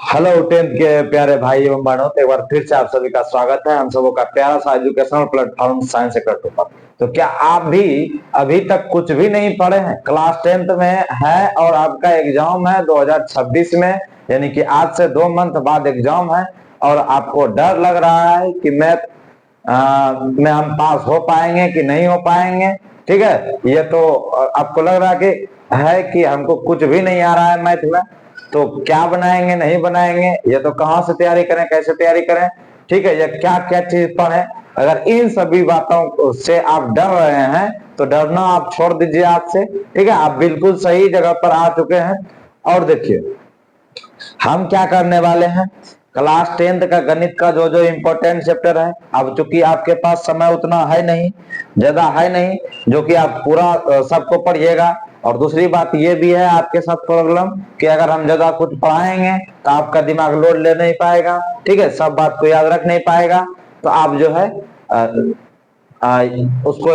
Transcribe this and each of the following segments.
Hello tenth के प्यारे भाई एवं बहनों, तो एक बार फिर से आप सभी का स्वागत है हम सबों का प्यारा सा एजुकेशनल प्लेटफॉर्म साइंस सेक्टर पर। तो क्या आप भी अभी तक कुछ भी नहीं पढ़े हैं? क्लास टेंथ में है और आपका एग्जाम है 2026 में, यानी कि आज से 2 मंथ बाद एग्जाम है। और आपको डर लग रहा है कि मैथ में हम पास हो पाएंगे कि नहीं हो पाएंगे। ठीक है, ये तो आपको लग रहा है कि हमको कुछ भी नहीं आ रहा है मैथ में, तो क्या बनाएंगे नहीं बनाएंगे, ये तो कहाँ से तैयारी करें, कैसे तैयारी करें। ठीक है, ये क्या क्या चीज पढ़े। अगर इन सभी बातों से आप डर रहे हैं तो डरना आप छोड़ दीजिए आज से। ठीक है, आप बिल्कुल सही जगह पर आ चुके हैं। और देखिए हम क्या करने वाले हैं, क्लास टेंथ का गणित का जो जो इम्पोर्टेंट चैप्टर है, अब चूंकि आपके पास समय उतना है नहीं, ज्यादा है नहीं जो कि आप पूरा सबको पढ़िएगा। और दूसरी बात ये भी है आपके साथ प्रॉब्लम कि अगर हम ज्यादा कुछ पढ़ाएंगे तो आपका दिमाग लोड ले नहीं पाएगा। ठीक है, सब बात को याद रख नहीं पाएगा, तो आप जो है आ, उसको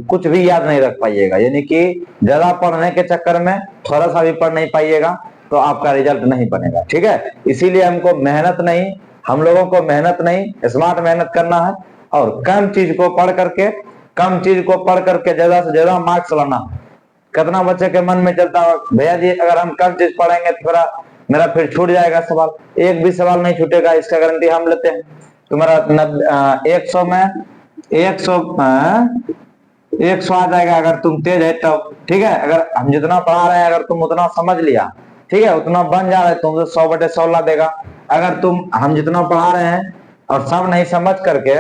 कुछ भी याद नहीं रख पाइएगा, यानी कि ज्यादा पढ़ने के चक्कर में थोड़ा सा भी पढ़ नहीं पाइएगा तो आपका रिजल्ट नहीं बनेगा। ठीक है, इसीलिए हमको मेहनत नहीं, हम लोगों को मेहनत नहीं, स्मार्ट मेहनत करना है। और कम चीज को पढ़ करके ज्यादा से ज्यादा मार्क्स लाना है। कितना बच्चे के मन में चलता है, भैया जी अगर हम कम चीज पढ़ेंगे तो मेरा फिर छूट जाएगा सवाल। एक भी सवाल नहीं छूटेगा, इसका गारंटी हम लेते हैं। तुम्हारा 100 में 100 100 आ जाएगा अगर तुम तेज है तब। ठीक है, अगर हम जितना पढ़ा रहे हैं अगर तुम उतना समझ लिया, ठीक है, उतना बन जा रहा है, तुमसे 100/100 ला देगा। अगर हम जितना पढ़ा रहे हैं और सब नहीं समझ करके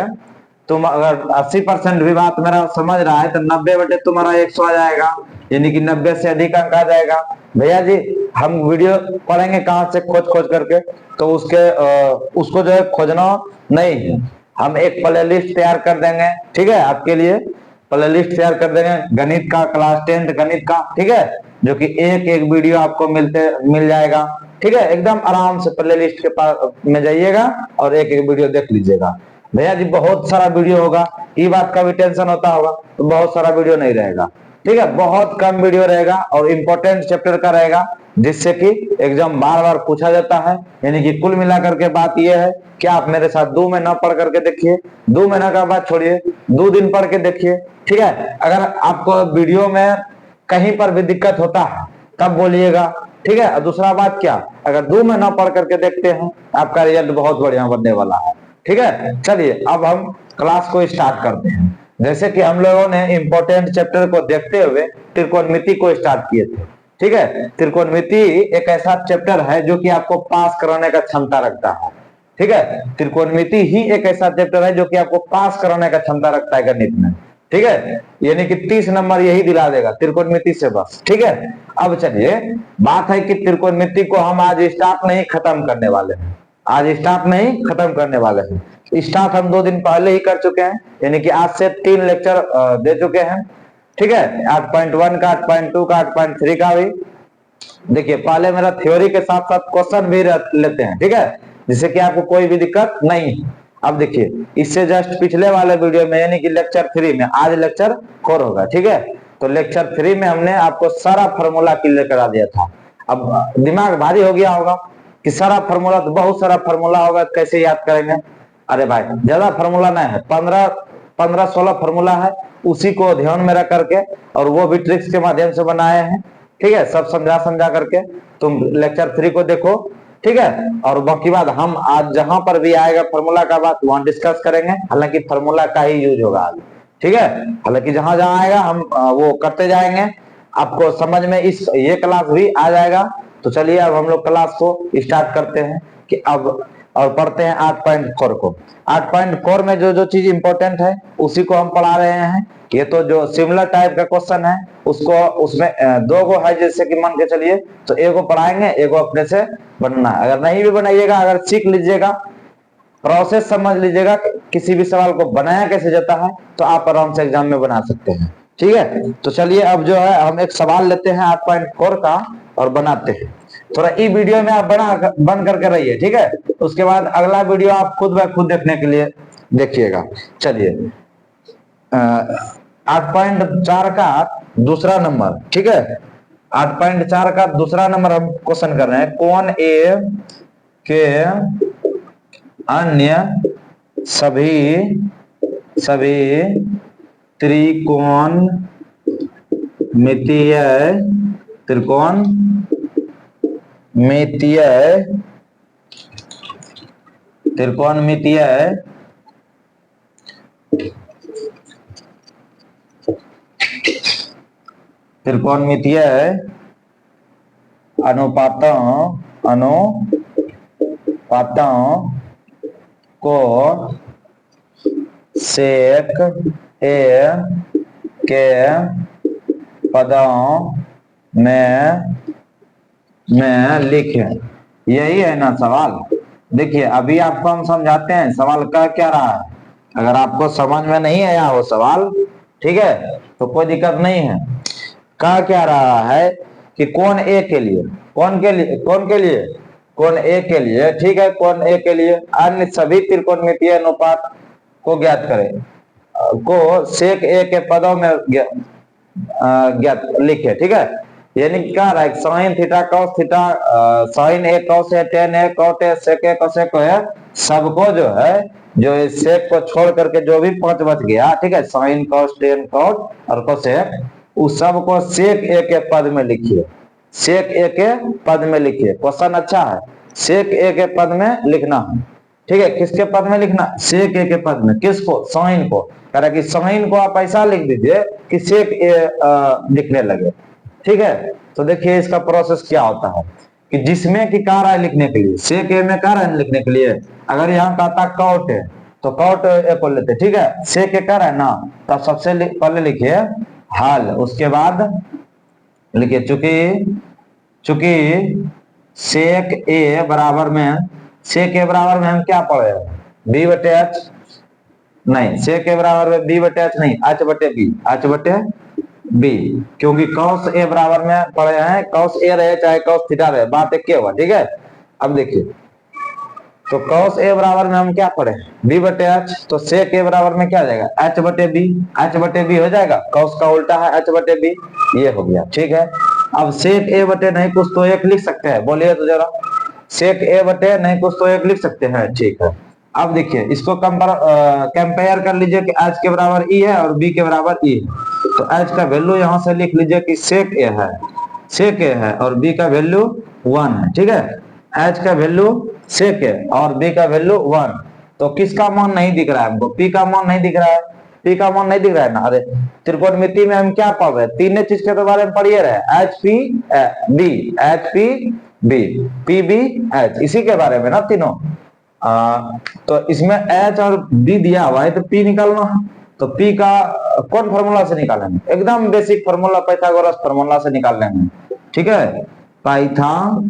तुम अगर 80% भी बात मेरा समझ रहा है तो 90 तुम्हारा 100 आ जाएगा, यानी कि 90 से अधिक अंक आ जाएगा। भैया जी हम वीडियो पढ़ेंगे कहाँ से, खोज खोज करके, तो उसको जो है खोजना नहीं है, हम एक प्ले लिस्ट तैयार कर देंगे। ठीक है, आपके लिए प्ले लिस्ट तैयार कर देंगे गणित का, क्लास टेंथ गणित का। ठीक है, जो कि एक एक वीडियो आपको मिल जाएगा। ठीक है, एकदम आराम से प्ले लिस्ट के पास में जाइएगा और एक एक वीडियो देख लीजिएगा। भैया जी बहुत सारा वीडियो होगा, ये बात का भी टेंशन होता होगा, तो बहुत सारा वीडियो नहीं रहेगा। ठीक है, बहुत कम वीडियो रहेगा और इम्पोर्टेंट चैप्टर का रहेगा, जिससे कि एग्जाम बार बार पूछा जाता है। यानी कि कुल मिलाकर के बात यह है कि आप मेरे साथ 2 महीना पढ़ करके देखिए, 2 महीना का बात छोड़िए, 2 दिन पढ़ के देखिए। ठीक है, अगर आपको वीडियो में कहीं पर भी दिक्कत होता है तब बोलिएगा। ठीक है, और दूसरा बात क्या, अगर 2 महीना पढ़ करके देखते हैं आपका रिजल्ट बहुत बढ़िया बनने वाला है। ठीक है, चलिए अब हम क्लास को स्टार्ट करते हैं। जैसे कि हम लोगों ने इम्पोर्टेंट चैप्टर को देखते हुए त्रिकोणमिति को स्टार्ट किए थे। ठीक है, त्रिकोणमिति एक ऐसा चैप्टर है जो कि आपको पास कराने का क्षमता रखता है। ठीक है, त्रिकोणमिति ही एक ऐसा चैप्टर है जो कि आपको पास कराने का क्षमता रखता है गणित में। ठीक है, यानी कि 30 नंबर यही दिला देगा त्रिकोणमिति से बस। ठीक है, अब चलिए बात है कि त्रिकोणमिति को हम आज स्टार्ट नहीं खत्म करने वाले हैं, आज स्टार्ट नहीं खत्म करने वाले हैं। स्टार्ट हम 2 दिन पहले ही कर चुके हैं, यानी कि आज से 3 लेक्चर दे चुके हैं। ठीक है, 8.1 का, 8.2 का, 8.3 का भी। देखिए पहले मेरा थ्योरी के साथ साथ क्वेश्चन भी लेते हैं। ठीक है, जिससे कि आपको कोई भी दिक्कत नहीं। अब देखिए इससे जस्ट पिछले वाले वीडियो में यानी कि लेक्चर 3 में, आज लेक्चर 4 होगा। ठीक है, तो लेक्चर 3 में हमने आपको सारा फॉर्मूला क्लियर करा दिया था। अब दिमाग भारी हो गया होगा कि सारा फॉर्मूला, तो बहुत सारा फॉर्मूला होगा, कैसे याद करेंगे। अरे भाई ज्यादा फॉर्मूला नहीं है, 15-16 फॉर्मूला है, उसी को ध्यान में रख करके और वो भी ट्रिक्स के माध्यम से बनाए हैं। ठीक है, सब समझा करके तुम लेक्चर 3 को देखो। ठीक है, और बाकी बात हम आज जहां पर भी आएगा फॉर्मूला का बात वहां डिस्कस करेंगे, हालांकि फॉर्मूला का ही यूज होगा आज। ठीक है, हालांकि जहां जहां आएगा हम वो करते जाएंगे, आपको समझ में इस ये क्लास भी आ जाएगा। तो चलिए अब हम लोग क्लास को स्टार्ट करते हैं कि अब और पढ़ते हैं 8.4 को। 8.4 में जो जो चीज इंपॉर्टेंट है उसी को हम पढ़ा रहे हैं। ये तो जो सिमिलर टाइप का क्वेश्चन है उसको, उसमें 2 गो है, जैसे कि मान के चलिए, तो एगो पढ़ाएंगे, एगो अपने से बनना। अगर नहीं भी बनाइएगा, अगर सीख लीजिएगा, प्रोसेस समझ लीजिएगा किसी भी सवाल को बनाया कैसे जाता है, तो आप आराम से एग्जाम में बना सकते हैं। ठीक है, तो चलिए अब जो है हम एक सवाल लेते हैं 8.4 का और बनाते हैं। थोड़ा ई वीडियो में आप बन करके रहिए। ठीक है, उसके बाद अगला वीडियो आप खुद ब खुद देखने के लिए देखिएगा। चलिए 8.4 का दूसरा नंबर। ठीक है, 8.4 का दूसरा नंबर हम क्वेश्चन कर रहे हैं, कोण ए के अन्य सभी त्रिकोणमितीय अनुपातों को सेक ए के पदों में लिखें। यही है ना सवाल। देखिए अभी आपको हम समझाते हैं सवाल का क्या रहा है। अगर आपको समझ में नहीं आया वो सवाल, ठीक है, तो कोई दिक्कत नहीं है। का क्या रहा है कि कोण ए के लिए, कोण ए के लिए, ठीक है, कोण ए के लिए अन्य सभी त्रिकोणमितीय अनुपात को ज्ञात करें, को सेक ए के पदों में ज्ञात लिखे, ठीक है। यानी क्या रहा है, sine theta cos theta, sine A cos A tan A cot A sec A cosec है, सबको जो है, जो इस सेक को छोड़ करके जो भी पांच बच गया, ठीक है, साइन कॉस टेन कॉट और कोसेक, उस सब को सेक ए के पद में लिखिए, सेक ए के पद में लिखिए। क्वेश्चन अच्छा है, सेक ए के पद में लिखना है, ठीक है। किसके पद में लिखना? सेक ए के पद में। किसको? साइन को। कह रहा कि साइन को आप ऐसा लिख दीजिए कि सेक ए लिखने लगे, ठीक है। तो देखिए इसका प्रोसेस क्या होता है कि जिसमें कि कह रहा है लिखने के लिए, सेक ए में कह रहा है लिखने के लिए, अगर यहाँ कहता कॉट है तो कॉट ए को लेते, ठीक है। सेक ए कह रहा है ना, तो सबसे पहले लिखिए हल, उसके बाद लिखिए चूंकि सेक ए बराबर में हम क्या पढ़े, बी बटे एच, नहीं, सेक ए बराबर में बी बटे एच नहीं, एच बटे बी, क्योंकि कॉस ए बराबर में पढ़े हैं, कॉस ए रहे चाहे कॉस थीटा रहे, बात एक हुआ, ठीक है। अब देखिए, तो कॉस ए बराबर में हम क्या पढ़े, बी बटे एच, तो सेक ए बराबर में क्या आ जाएगा, एच बटे बी हो जाएगा, कॉस का उल्टा है एच बटे बी, ये हो गया, ठीक है। अब सेक ए बटे नहीं कुछ तो एक लिख सकते हैं, बोलिए तो जरा, सेक ए बटे नहीं कुछ तो एक लिख सकते हैं, ठीक है। अब देखिए इसको कंपेयर कर लीजिए कि एच के बराबर ई है और बी के बराबर ई है, तो एच का वैल्यू यहां से लिख लीजिए कि सेक ए है और बी का वैल्यू 1 है, ठीक है। एच का वैल्यू सेक है और बी का वैल्यू 1, तो किसका मान नहीं दिख रहा है हमको? पी का मान नहीं दिख रहा है, पी का मान नहीं दिख रहा है ना। अरे त्रिकोणमिति में हम क्या पढ़ रहे हैं, तीन चीज के तो बारे में पढ़िए रहे, H P B, P B H, इसी के बारे में ना तीनों। तो इसमें एच और बी दिया हुआ है, तो पी निकालना है, तो पी का कौन फॉर्मूला से निकालेंगे? एकदम बेसिक फॉर्मूला, पाइथागोरस फॉर्मूला से निकाल लेंगे, ठीक है। पाइथागोरस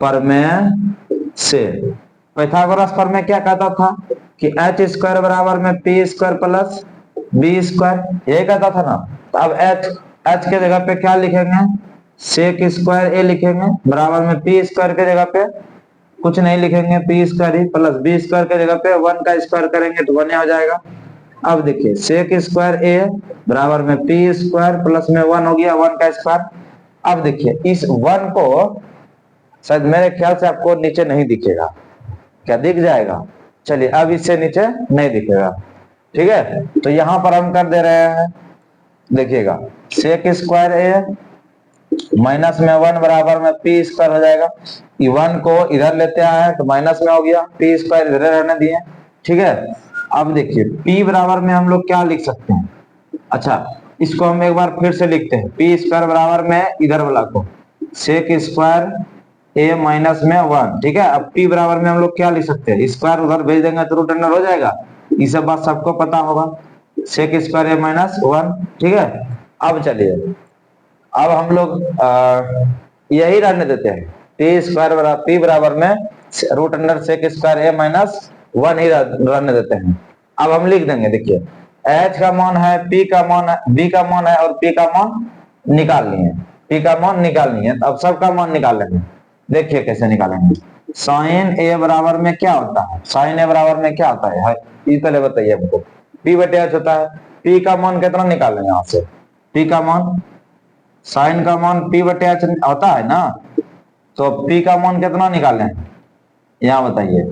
प्रमेय से, पाइथागोरस प्रमेय क्या कहता था कि एच स्क्वायर बराबर में P square plus B square, यही कहता था ना। तो अब एच के जगह पे क्या लिखेंगे, सेक स्क्वायर ए लिखेंगे, बराबर में पी स्क्वायर के जगह पे कुछ नहीं लिखेंगे, पी स्क्वायर ही, प्लस बी स्क्वायर के जगह पे 1 का स्क्वायर करेंगे तो 1 हो जाएगा। अब देखिए सेक स्क्वायर ए बराबर में पी स्क्वायर प्लस में 1 हो गया, 1 का स्क्वायर। अब देखिए इस 1 को शायद मेरे ख्याल से आपको नीचे नहीं दिखेगा, क्या दिख जाएगा? चलिए अब इससे नीचे नहीं दिखेगा, ठीक है। तो यहां पर हम कर दे रहे हैं, देखिएगा सेक स्क्वायर ए माइनस में 1 बराबर में पी स्क्वायर हो जाएगा, 1 को इधर लेते आए तो माइनस में हो गया, पी स्क्वायर इधर रहने दिए, ठीक है। अब देखिए पी बराबर में हम लोग क्या लिख सकते हैं, अच्छा इसको हम एक बार फिर से लिखते हैं, पी स्क्वायर बराबर में इधर वाला को सेक स्क्वायर ए माइनस में 1, ठीक है। अब पी बराबर में हम लोग क्या लिख सकते हैं, स्क्वायर उधर भेज देंगे तो रूट अंडर हो जाएगा, ये सब बात सबको पता होगा, सेक स्क्वायर ए माइनस 1, ठीक है। अब चलिए अब हम लोग यही रहने देते हैं, पी स्क्वायर बराबर पी बराबर में रूट अंडर सेक स्क्वायर ए माइनस 1 ही रहने देते हैं। अब हम लिख देंगे, देखिए एच का मान है, पी का मान है, बी का मान है और पी का मान निकालनी है, पी का मान निकालनी है। अब सबका मान निकाल लेंगे, देखिए कैसे निकालेंगे। साइन ए बराबर में क्या होता है, साइन ए बराबर में क्या होता है, ये पहले बताइए हमको। पी बटे एच होता है, पी का मान कितना निकालेंगे यहाँ से, पी का मान, साइन का मान पी बटे एच होता है ना, तो पी का मान कितना निकालें, यहाँ बताइए।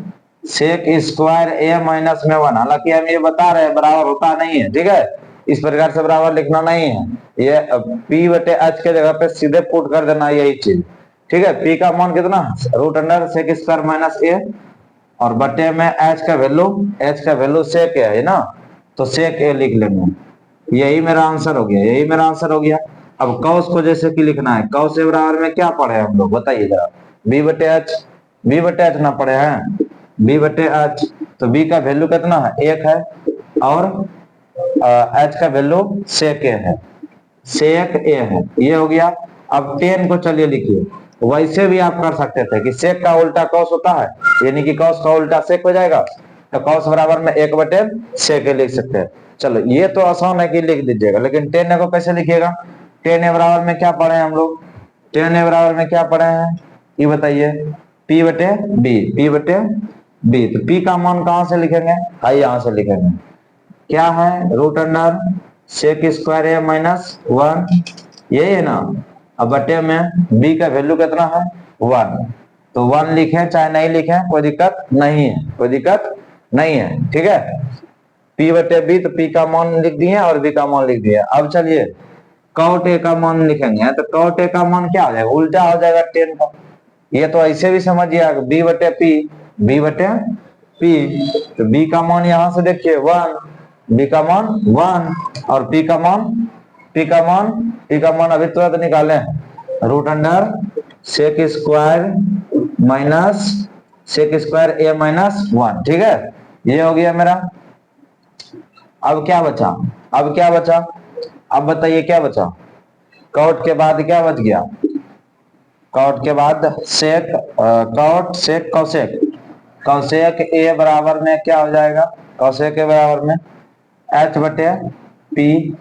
सेक स्क्वायर ए माइनस में 1, हालांकि हम ये बता रहे हैं बराबर होता नहीं है, ठीक है, इस प्रकार से बराबर लिखना नहीं है, ये पी बटे एच के जगह पे सीधे पुट कर देना यही चीज, ठीक है। पी का मान कितना, root under sec square minus A, और बटे में एच का वैल्यू सेक है ना, तो सेक ए लिख लेंगे, यही मेरा आंसर हो गया, यही मेरा आंसर हो गया। अब कॉस को जैसे कि लिखना है, कॉस के बराबर में क्या पढ़े हम लोग बताइए जरा, बी बटे एच ना पढ़े हैं, बी बटे एच, तो बी का वैल्यू कितना है, 1 है, और एच का वैल्यू सेक ए है, सेक ए है, ये हो गया। अब टेन को चलिए लिखिए, वैसे भी आप कर सकते थे कि सेक का उल्टा कॉस होता है, यानी कि कॉस का उल्टा सेक हो जाएगा, तो कॉस बराबर में 1 बटे सेक लिख सकते हैं। चलो ये तो आसान है कि लिख दीजिएगा, लेकिन टेन को कैसे लिखिएगा, टेन ए बराबर में क्या पढ़े हैं हम लोग, टेन ए बराबर में क्या पढ़े हैं ये बताइए, पी बटे बी, तो पी का मान कहां से लिखेंगे, हाई यहां से लिखेंगे, क्या है, रूट अंडर सेक स्क्वायर ए माइनस 1, यही है ना। अब बटे में बी का वैल्यू कितना है 1, तो 1 लिखें चाहे नहीं लिखें कोई दिक्कत नहीं है, कोई दिक्कत नहीं है, ठीक है। पी बटे बी, तो पी का मान लिख दिए और बी का मान लिख दिए। अब चलिए कॉट ए का मान लिखेंगे, तो कॉट ए का मान क्या हो जाएगा, उल्टा हो जाएगा टेन का, ये तो ऐसे भी समझिए, बी बटे पी, तो बी का मान यहां से देखिए 1, बी का मान 1, और पी का मान अभी तुरंत निकाले, रूट अंडर सेक स्क्वायर ए माइनस 1, ठीक है, ये हो गया मेरा। अब क्या बचा, अब बताइए क्या बचा, कॉट के बाद क्या बच गया, कॉट के बाद सेक, कॉसेक ए बराबर में क्या हो जाएगा, कॉसेक ए बराबर में एच बटे पी,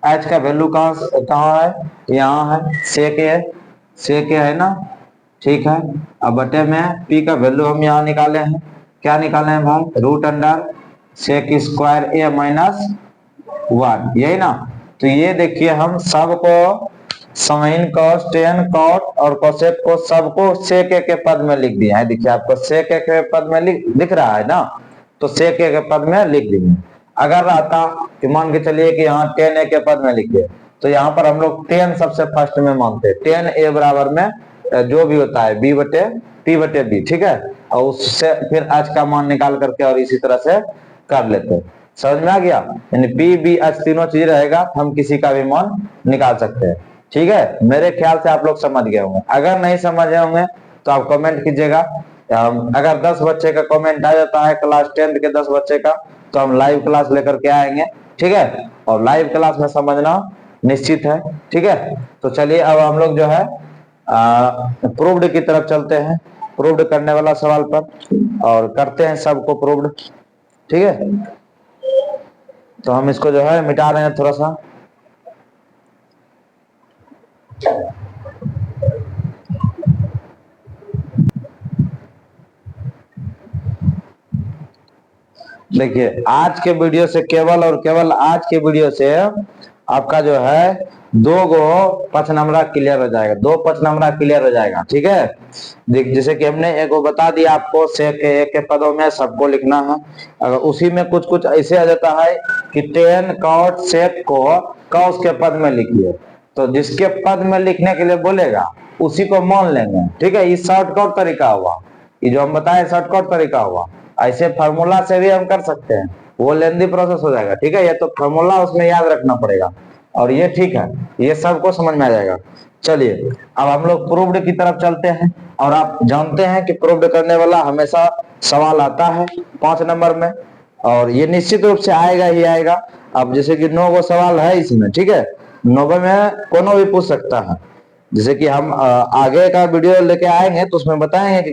एच का वैल्यू कहाँ है, यहाँ है, सेक ए है ना, ठीक है। अब बटे में पी का वैल्यू हम यहाँ निकाले हैं, क्या निकाले हैं भाई, रूट अंडर सेक स्क्वायर ए माइनस 1, यही ना। तो ये देखिए हम सबको साइन कॉस टेन कॉट और कोसेक को सबको सेक ए के पद में लिख दिया है, देखिए आपको सेक ए के पद में दिख रहा है ना, तो सेक ए के पद में लिख दिए। अगर रहता कि मान के चलिए कि यहाँ टेन ए के पद में लिखिए, तो यहाँ पर हम लोग टेन सबसे फर्स्ट में मानते हैं, टेन ए बराबर में जो भी होता है बी बटे बी, ठीक है, और उससे फिर एच का मान निकाल करके और इसी तरह से कर लेते हैं, समझ में आ गया, यानी पी बी एच तीनों चीज रहेगा, हम किसी का भी मान निकाल सकते हैं, ठीक है। मेरे ख्याल से आप लोग समझ गए होंगे, अगर नहीं समझे होंगे तो आप कमेंट कीजिएगा, अगर 10 बच्चे का कमेंट आ जाता है क्लास 10 के 10 बच्चे का, तो हम लाइव क्लास लेकर के आएंगे, ठीक है, और लाइव क्लास में समझना निश्चित है, ठीक है। तो चलिए अब हम लोग जो है प्रूव्ड की तरफ चलते हैं, प्रूव्ड करने वाला सवाल पर, और करते हैं सबको प्रूव्ड, ठीक है। तो हम इसको जो है मिटा रहे हैं थोड़ा सा, देखिए आज के वीडियो से केवल और केवल आज के वीडियो से आपका जो है 2 गो 5 नंबर क्लियर हो जाएगा, 2 5 नंबर क्लियर हो जाएगा, ठीक है। जैसे कि हमने एक बता दिया आपको, सेक ए के पदों में सबको लिखना है, अगर उसी में कुछ कुछ ऐसे आ जाता है कि टेन कॉट सेक को कॉस के पद में लिखिए, तो जिसके पद में लिखने के लिए बोलेगा उसी को मान लेंगे, ठीक है। ये शॉर्टकट तरीका हुआ, ये जो हम बताए शॉर्टकट तरीका हुआ, ऐसे फार्मूला से भी हम कर सकते हैं, वो लेंदी प्रोसेस हो जाएगा, ठीक है, ये तो फार्मूला उसमें याद रखना पड़ेगा, और ये ठीक है, ये सबको समझ में आ जाएगा। चलिए अब हम लोग प्रूव्ड की तरफ चलते हैं, और आप जानते हैं कि प्रूव्ड करने वाला हमेशा सवाल आता है 5 नंबर में, और ये निश्चित रूप से आएगा ही आएगा। अब जैसे कि 9 गो सवाल है इसमें, ठीक है, 9 में कोनो भी पूछ सकता है, जैसे कि हम आगे का वीडियो लेके आएंगे तो उसमें बताएंगे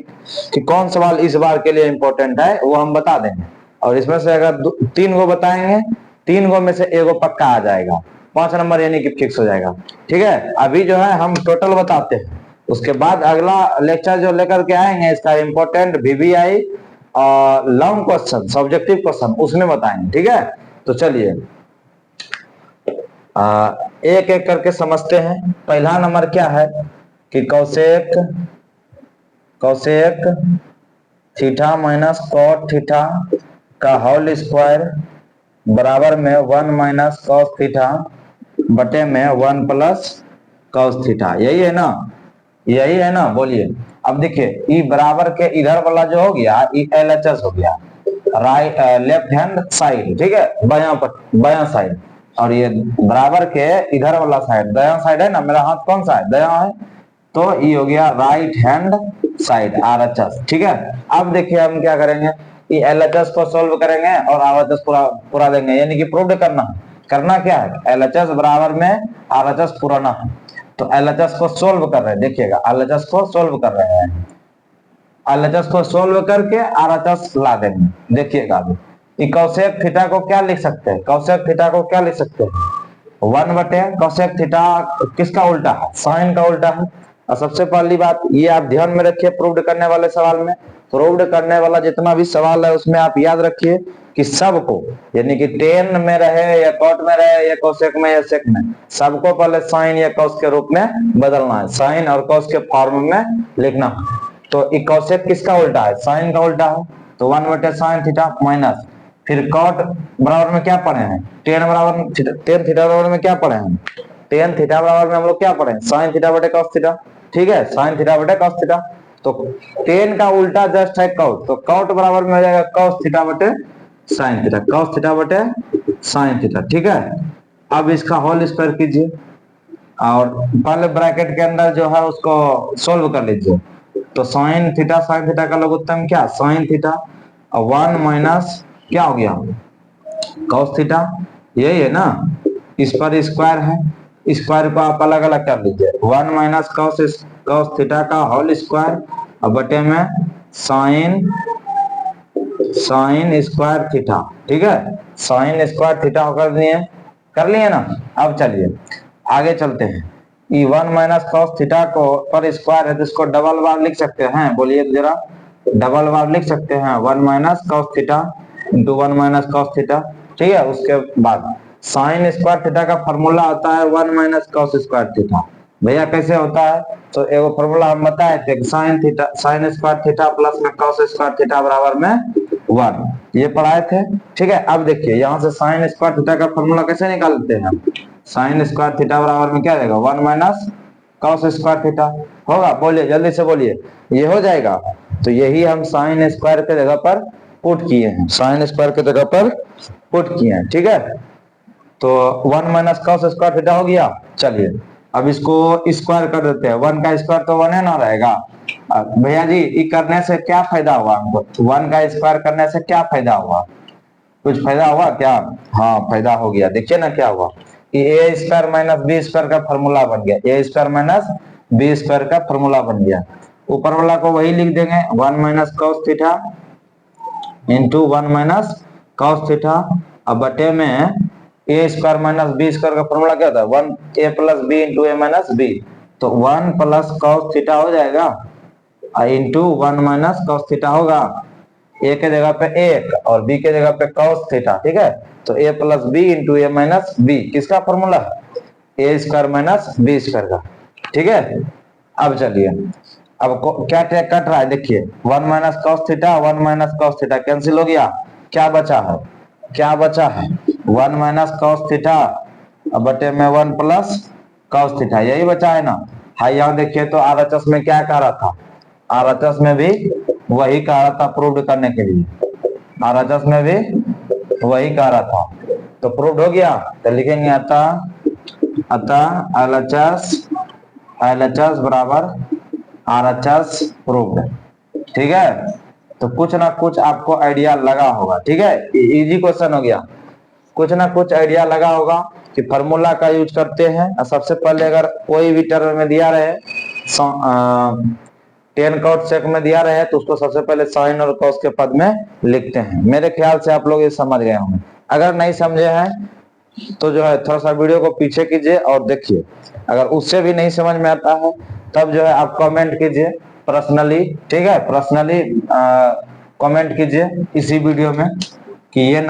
कि कौन सवाल इस बार के लिए इम्पोर्टेंट है, वो हम बता देंगे, और इसमें से अगर 3 गो बताएंगे, 3 गो में से 1 गो पक्का आ जाएगा, 5 नंबर यानी कि फिक्स हो जाएगा, ठीक है। अभी जो है हम टोटल बताते हैं, उसके बाद अगला लेक्चर जो लेकर के आएंगे इसका इम्पोर्टेंट VBI और लॉन्ग क्वेश्चन सब्जेक्टिव क्वेश्चन उसमें बताएंगे, ठीक है। तो चलिए एक एक करके समझते हैं। पहला नंबर क्या है, कि कौसेक थीटा माइनस कॉट थीटा का होल स्क्वायर बराबर में 1 माइनस कॉस थीटा बटे में 1 प्लस कॉस थीटा। यही है ना, यही है ना, बोलिए। अब देखिए ई बराबर के इधर वाला जो हो गया ई LHS हो गया, राइट लेफ्ट हैंड साइड, ठीक है, बायां साइड। और ये बराबर के इधर वाला साइड दायां साइड है ना, मेरा हाथ कौन सा है, दायां है, तो ये हो गया राइट हैंड साइड RHS, ठीक है। अब देखिए हम क्या करेंगे, ये LHS को सोल्व करेंगे और RHS पूरा देंगे, यानी कि प्रूव करना क्या है, LHS बराबर में RHS पुराना है, तो LHS को सोल्व कर रहे हैं, देखिएगा LHS को सोल्व कर रहे हैं, LHS को सोल्व करके RHS ला देंगे, देखिएगा। अभी कौसेक थीटा को क्या लिख सकते हैं, कौसेक थीटा को क्या लिख सकते हैं, 1 बटे कौसेक थीटा किसका उल्टा है, साइन का उल्टा है। और सबसे पहली बात ये आप ध्यान में रखिए, प्रूव्ड करने वाले सवाल में, प्रूव्ड करने वाला जितना भी सवाल है उसमें आप याद रखिए कि सबको, यानी कि टेन में रहे या कॉट में रहे या कौसेक में या सेक में, सबको पहले साइन या कॉस के रूप में बदलना है, साइन और कॉस के फॉर्म में लिखना है। तो कौसेक किसका उल्टा है, साइन का उल्टा है, तो 1 बटे साइन थीटा माइनस, फिर कॉट बराबर में क्या पढ़े हैं, टेन थीटा बराबर में क्या पढ़े हैं, टेन थीटा बराबर में हम लोग क्या पढ़े हैं, साइन थीटा बटे कॉस थीटा, ठीक है, साइन थीटा बटे कॉस थीटा। तो टेन का उल्टा जस्ट है कॉट, तो कॉट बराबर में हो जाएगा कॉस थीटा बटे साइन थीटा, कॉस थीटा बटे साइन थीटा, ठीक है। अब इसका होल स्क्वायर कीजिए और पहले ब्रैकेट के अंदर जो है उसको सोल्व कर लीजिए, तो साइन थीटा साइन थीटा का लघुत्तम क्या, साइन थीटा, और 1 माइनस क्या हो गया कॉस थीटा, यही है ना, इस पर स्क्वायर है, स्क्वायर को आप अलग अलग कर लीजिए, 1 माइनस कॉस थीटा का होल स्क्वायर और बटे में साइन स्क्वायर थीटा, ठीक है, साइन स्क्वायर थीटा कर लिए ना। अब चलिए आगे चलते हैं, ई 1 माइनस कॉस थीटा को पर स्क्वायर है तो इसको डबल बार लिख सकते हैं, बोलिए जरा, डबल बार लिख सकते हैं, 1 minus cos theta into 1 minus cos theta, ठीक है। उसके बाद साइन स्क्वायर थीटा का फॉर्मूला होता है 1 माइनस कॉस स्क्वायर थीटा, भैया कैसे होता है, तो एगो फॉर्मूला हम बताए थे, साइन स्क्वायर थीटा प्लस में कॉस स्क्वायर थीटा बराबर में 1, ये पढ़ाए थे, ठीक है। अब देखिए यहाँ से साइन स्क्वायर थीटा का फॉर्मूला कैसे निकालते हैं, साइन स्क्वायर थीटा बराबर में क्या रहेगा, 1 माइनस कॉस स्क्वायर थीटा होगा, बोलिए जल्दी से बोलिए, ये हो जाएगा, तो यही हम साइन स्क्वायर के जगह पर पुट किए हैं, साइन स्क्वायर के जगह पर पुट किए हैं, ठीक है। तो 1 माइनस कॉस स्क्वायर थीटा हो गया। चलिए अब इसको स्क्वायर कर देते हैं, 1 का स्क्वायर तो 1 है ना रहेगा, भैया जी ये करने से क्या फायदा हुआ हमको, 1 का स्क्वायर करने से क्या फायदा हुआ, कुछ फायदा हुआ क्या, हाँ फायदा हो गया, देखिए ना क्या हुआ कि ए स्क्वायर माइनस बी स्क्वायर का फॉर्मूला बन गया, ए स्क्वायर माइनस बी स्क्वायर का फॉर्मूला बन गया, ऊपर वाला को वही लिख देंगे 1 minus cos theta into 1 minus cos theta, अब बटे में ए स्क्वायर माइनस बी स्क्वायर का फॉर्मूला क्या होता है, 1 ए plus B into A minus B, तो 1 प्लस कॉस थीटा हो जाएगा इंटू 1 माइनस कॉस थीटा होगा, ए के जगह पे 1 और बी के जगह पे कॉस थीटा, ठीक है, तो ए plus B into A minus B किसका फॉर्मूला, ए स्क्वायर माइनस बी स्क्वायर का, ठीक है। अब चलिए अब क्या कट रहा है, देखिए 1 minus cos theta 1 minus cos theta cancel हो गया, क्या बचा है 1 माइनस कॉस थीटा बटे में 1 प्लस कॉस थीटा, यही बचा है ना। हाँ यहाँ देखिए तो RHS में क्या कह रहा था, RHS में भी वही कह रहा था प्रूव करने के लिए, RHS में भी वही कह रहा था, तो प्रूव हो गया, तो लिखेंगे अतः LHS बराबर RHS प्रूव्ड, ठीक है। तो कुछ ना कुछ आपको आइडिया लगा होगा, ठीक है, इजी क्वेश्चन हो गया, कुछ ना कुछ आइडिया लगा होगा कि फार्मूला का यूज करते हैं। सबसे पहले अगर कोई भी टर्म में दिया रहे, टेन कॉट सेक में दिया रहे तो उसको सबसे पहले साइन और कॉस के पद में लिखते हैं, मेरे ख्याल से आप लोग ये समझ गए होंगे। अगर नहीं समझे हैं तो जो है थोड़ा सा वीडियो को पीछे कीजिए और देखिए, अगर उससे भी नहीं समझ में आता है तब जो है आप कमेंट कीजिए पर्सनली, ठीक है, पर्सनली कमेंट कीजिए इसी वीडियो में कि ये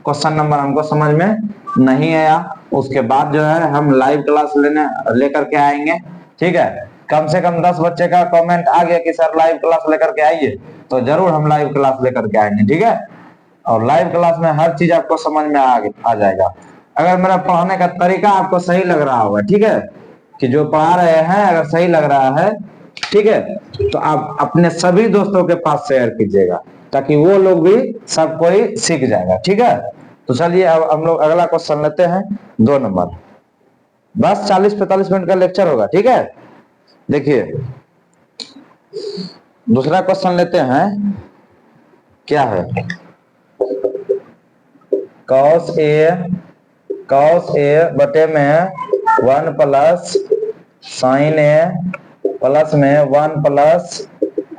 क्वेश्चन नंबर हमको समझ में नहीं आया, उसके बाद जो है हम लाइव क्लास लेकर के आएंगे ठीक है, कम से कम 10 बच्चे का कमेंट आ गया कि सर लाइव क्लास लेकर के आइए, तो जरूर हम लाइव क्लास लेकर के आएंगे, ठीक है। और लाइव क्लास में हर चीज आपको समझ में आ जाएगा। अगर मेरा पढ़ाने का तरीका आपको सही लग रहा होगा, ठीक है, कि जो पढ़ा रहे हैं अगर सही लग रहा है, ठीक है, तो आप अपने सभी दोस्तों के पास शेयर कीजिएगा, ताकि वो लोग भी सब कोई सीख जाएगा, ठीक है। तो चलिए अब हम लोग अगला क्वेश्चन लेते हैं, 2 नंबर। बस 40-45 मिनट का लेक्चर होगा, ठीक है। देखिए दूसरा क्वेश्चन लेते हैं, क्या है, cos ए बटे में 1 प्लस साइन ए प्लस में 1 प्लस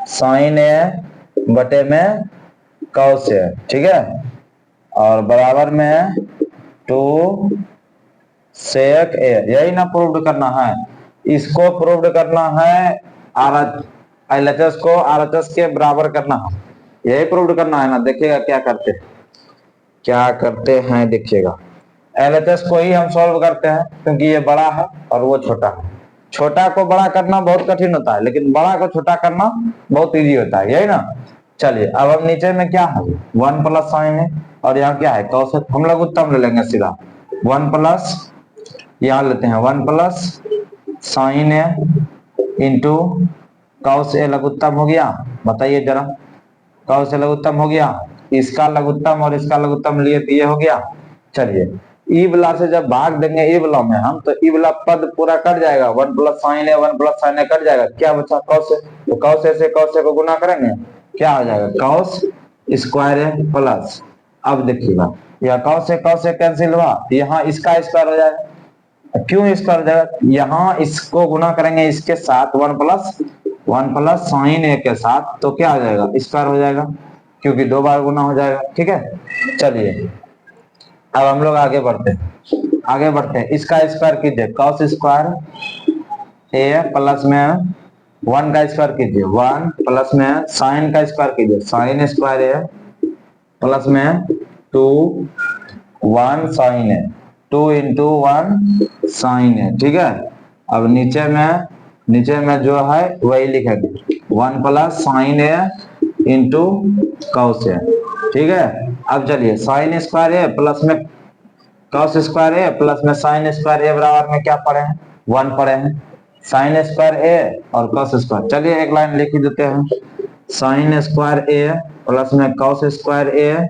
साइन ए बटे में cos ए, ठीक है, और बराबर में 2 सेक ए। यही ना प्रूव करना है, इसको प्रूव करना है, LHS को RHS के बराबर करना है, यही प्रूव करना है ना। देखिएगा क्या करते हैं देखिएगा। LHS को ही हम सॉल्व करते हैं, क्योंकि ये बड़ा है और वो छोटा है। छोटा को बड़ा करना बहुत कठिन होता है, लेकिन बड़ा को छोटा करना बहुत इजी होता है, यही ना। चलिए अब हम नीचे में क्या है, 1 प्लस साइन है, और यहाँ क्या है cos। हम लोग उत्तम ले लेंगे सीधा, 1 प्लस, यहाँ लेते हैं 1 प्लस साइन ए इंटू cos ए लघुत्तम हो गया। बताइए जरा, cos ए लघुत्तम हो गया, इसका लघुत्तम और इसका लघुत्तम लिए तो ये हो गया। चलिए ई वाला से जब भाग देंगे ई वाला में हम, तो ई वाला पद पूरा कट जाएगा, 1 प्लस साइन ए 1 प्लस साइन ए कट जाएगा, क्या बचा cos ए। तो cos ए से cos ए को गुना करेंगे, क्या हो जाएगा cos स्क्वायर ए प्लस। अब देखिएगा यह cos ए कैंसिल हुआ, यहाँ इसका स्क्वायर हो जाएगा। क्यों स्क्वायर हो जाएगा, यहाँ इसको गुना करेंगे इसके साथ 1 प्लस साइन ए के साथ, तो क्या हो जाएगा स्क्वायर हो जाएगा, क्योंकि 2 बार गुना हो जाएगा, ठीक है। चलिए अब हम लोग आगे बढ़ते हैं, इसका स्क्वायर कीजिए, cos स्क्वायर ए प्लस में 1 का स्क्वायर कीजिए, 1 प्लस में साइन का स्क्वायर कीजिए, साइन स्क्वायर ए प्लस में 2 1 साइन ए, 2 इंटू 1 साइन ए, ठीक है। अब नीचे में जो है वही लिखेंगे, 1 प्लस साइन ए इंटू cos ए, ठीक है। अब चलिए साइन स्क्वायर ए प्लस में cos स्क्वायर ए प्लस में साइन स्क्वायर ए बराबर में क्या पढ़े हैं, 1 पढ़े हैं। साइन स्क्वायर ए और cos स्क्वायर, चलिए एक लाइन लिख देते हैं, साइन स्क्वायर ए प्लस में cos स्क्वायर ए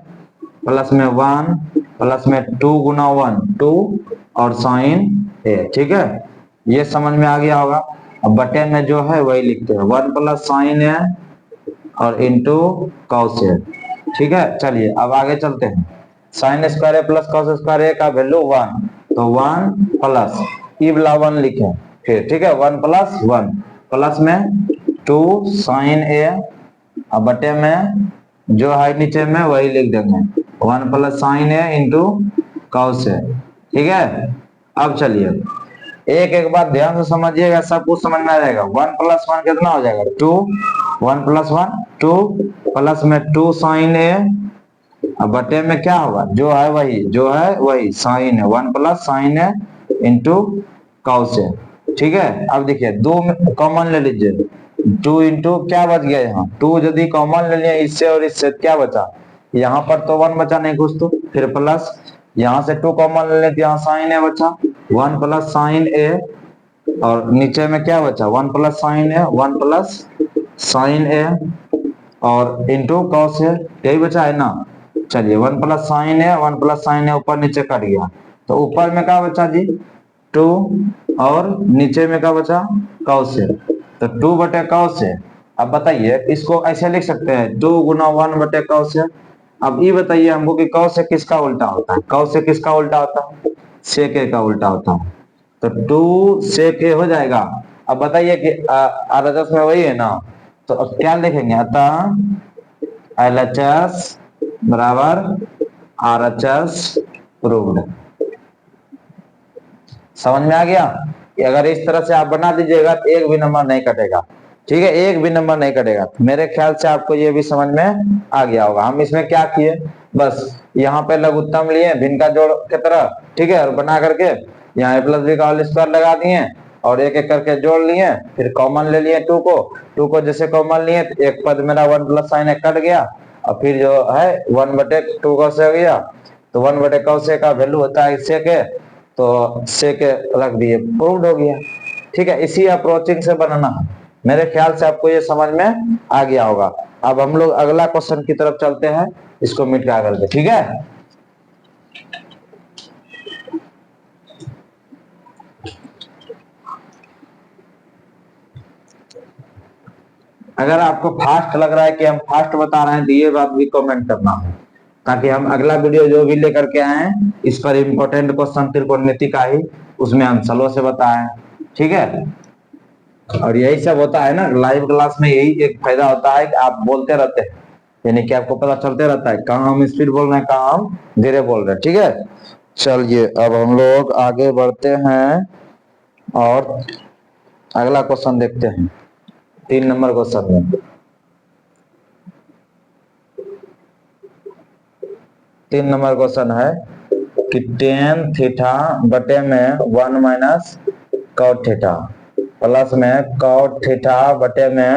प्लस में 1 प्लस में 2 गुना 1 2 और साइन ए, ठीक है। ये समझ में आ गया होगा। अब बटे में जो है वही लिखते हैं, 1 प्लस साइन ए और इंटू cos ए, ठीक है। चलिए अब आगे चलते हैं, साइन स्क्वायर ए प्लस cos स्क्वायर ए का वैल्यू 1, तो 1 प्लस ई वाला 1 लिखें फिर, ठीक है, 1 प्लस 1 प्लस में 2 साइन ए, अब बटे में जो है नीचे में वही लिख देंगे, 1 प्लस साइन ए इंटू cos ए, ठीक है। अब चलिए एक बात ध्यान से समझिएगा, सब कुछ समझ में आ जाएगा। 1 प्लस 1 कितना हो जाएगा 2, 1 प्लस 1 2 प्लस में 2 साइन ए, अब बटे में क्या होगा जो है वही साइन है, 1 प्लस साइन ए इंटू cos ए, ठीक है। अब देखिए 2 कॉमन ले लीजिए, 2 इंटू क्या बच गया, यहाँ 2 यदि कॉमन ले लिया इससे और इससे क्या बचा, यहाँ पर तो 1 बचा नहीं कुछ, तो फिर प्लस यहाँ से 2 कॉमन ले लेते, यहाँ साइन ए बचा, 1 प्लस साइन ए, और नीचे में क्या बचा 1 प्लस साइन ए 1 प्लस साइन ए और इंटू cos ए, यही बचा है ना। चलिए 1 प्लस साइन ए 1 प्लस साइन ए ऊपर नीचे कट गया, तो ऊपर में क्या बचा जी 2 और नीचे में क्या बचा cos ए, तो 2 बटे cos ए। अब बताइए इसको ऐसे लिख सकते हैं 2 गुना 1 बटे cos ए। अब ये बताइए हमको कि cos ए किसका उल्टा होता है, cos ए किसका उल्टा होता है, sec ए का उल्टा होता है, तो 2 sec ए हो जाएगा। अब बताइए कि RHS में वही है ना, तो अब क्या लिखेंगे, अतः LHS बराबर RHS प्रूव्ड। समझ में आ गया कि अगर इस तरह से आप बना दीजिएगा तो एक भी नंबर नहीं कटेगा, ठीक है, एक भी नंबर नहीं कटेगा। मेरे ख्याल से आपको ये भी समझ में आ गया होगा। हम इसमें क्या किए, बस यहाँ पे लघुत्तम लिए भिन्न का जोड़ की तरह, ठीक है, और बना करके यहाँ a प्लस बी का होल स्क्वायर लगा दिए और एक एक करके जोड़ लिए, फिर कॉमन ले लिए 2 को जैसे कॉमन लिए तो एक पद मेरा 1 प्लस साइन कट गया, और फिर जो है 1/2 cos हो गया, तो 1/2 cos का वैल्यू होता है सेक, तो सेक रख दिए, प्रूव्ड हो गया। ठीक है, इसी अप्रोचिंग से बनाना है। मेरे ख्याल से आपको ये समझ में आ गया होगा। अब हम लोग अगला क्वेश्चन की तरफ चलते हैं, इसको मिटा करके। ठीक है, अगर आपको फास्ट लग रहा है कि हम फास्ट बता रहे हैं तो ये बात भी कमेंट करना, ताकि हम अगला वीडियो जो भी लेकर के आए हैं इस पर इम्पोर्टेंट क्वेश्चन त्रिकोणमिति का ही उसमें हम स्लो से बताएं। ठीक है, और यही सब होता है ना लाइव क्लास में, यही एक फायदा होता है कि आप बोलते रहते हैं, यानी कि आपको पता चलते रहता है कहाँ हम स्पीड बोल रहे हैं, कहाँ हम धीरे बोल रहे हैं। ठीक है, चलिए अब हम लोग आगे बढ़ते हैं और अगला क्वेश्चन देखते हैं। 3 नंबर क्वेश्चन में 3 नंबर क्वेश्चन है कि tan थीटा बटे में 1 माइनस cot थीटा प्लस में cot थीटा बटे में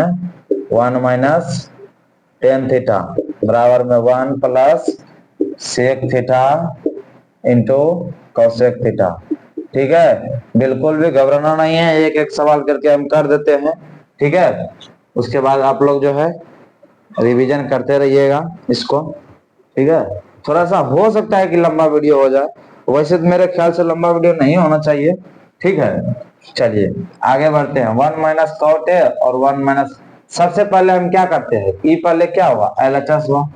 1 माइनस tan थीटा बराबर में 1 plus sec theta into cosec theta. ठीक है, बिल्कुल भी घबराना नहीं है, एक एक सवाल करके हम कर देते हैं। ठीक है, उसके बाद आप लोग जो है रिवीजन करते रहिएगा इसको। ठीक है, थोड़ा सा हो सकता है कि लंबा वीडियो हो जाए, वैसे तो मेरे ख्याल से लंबा वीडियो नहीं होना चाहिए। ठीक है, चलिए आगे बढ़ते हैं। 1 माइनस कॉट है और 1 माइनस, सबसे पहले हम क्या करते हैं, ई पहले क्या हुआ, एलएचएस हुआ,